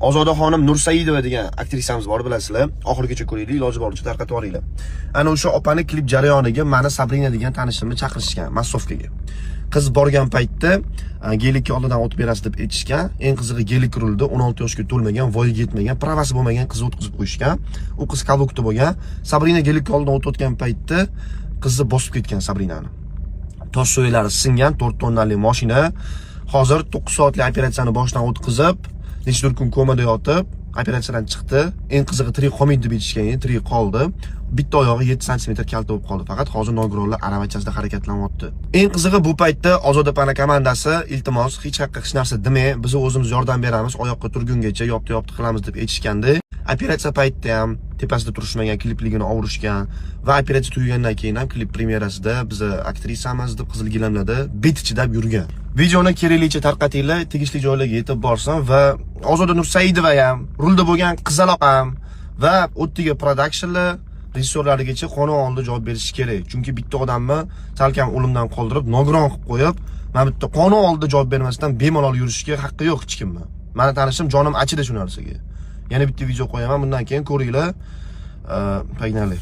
Ozodaxonim Nursaidova degan aktrisamiz bor, bilasizlar. Oxirigacha ko'ringlar, iloji boricha tarqatib yuboringlar. Ana o'sha opani klip jarayoniga meni Sabrina degan tanishimni chaqirishgan massovkaga. Qiz borgan paytda gelikka oldidan o'tib berasiz deb aytishgan. Eng qizig'i gelik qurildi, 16 yoshga to'lmagan, voyaga yetmagan, pravasi bo'lmagan qiz o'tkazib qo'yishgan. U qiz kabukda bo'lgan. Sabrina gelikka oldidan o'tayotgan paytda qizni bosib ketgan Sabrinani. Tosh so'ylari singan 4 tonnali mashina. Hozir 9 soatlik operatsiyani boshdan o'tkazib, necha kun komada yotib, operatsiyadan chiqdi. Eng qizig'i tirik qolmaydi deb aytishgan, tirik qoldi. Bitta oyog'i 7 sm kalta bo'lib qoldi. Faqat hozir nogironlar aravachasida harakatlanyapti. Eng qizig'i bu paytda Ozoda pana komandasi iltimos hech narsa demay, biz o'zimiz yordam beramiz, oyoqqa turgungacha yopti qilamiz deb aytishgandi. Operatsiya paytida ham tepasida turishmagan, klipligini ovurishgan va operatsiya tugagandan keyin ham klip premyerasida biz aktrisamiz deb qizil gilamlarda bet chidab yurgan. Videoni keraklicha tarqatinglar, tegishli joylarga yetib borsin va Ozoda Nursaidova ham, rulda bo'lgan qizaloq ham va o'ttiga productionlar rejissyorlarigacha qonun oldida javob berishi kerak. Chunki bitta odamni salkam o'limdan qoldirib, nogiron qilib qo'yib, mana bitta qonun oldida javob bermasdan bemalol yurishga haqqi yo'q hech kimni. Meni tanishim jonim achidi shu narsaga. Yana bitta video qo'yaman, bundan keyin ko'ringlar. Pagnali.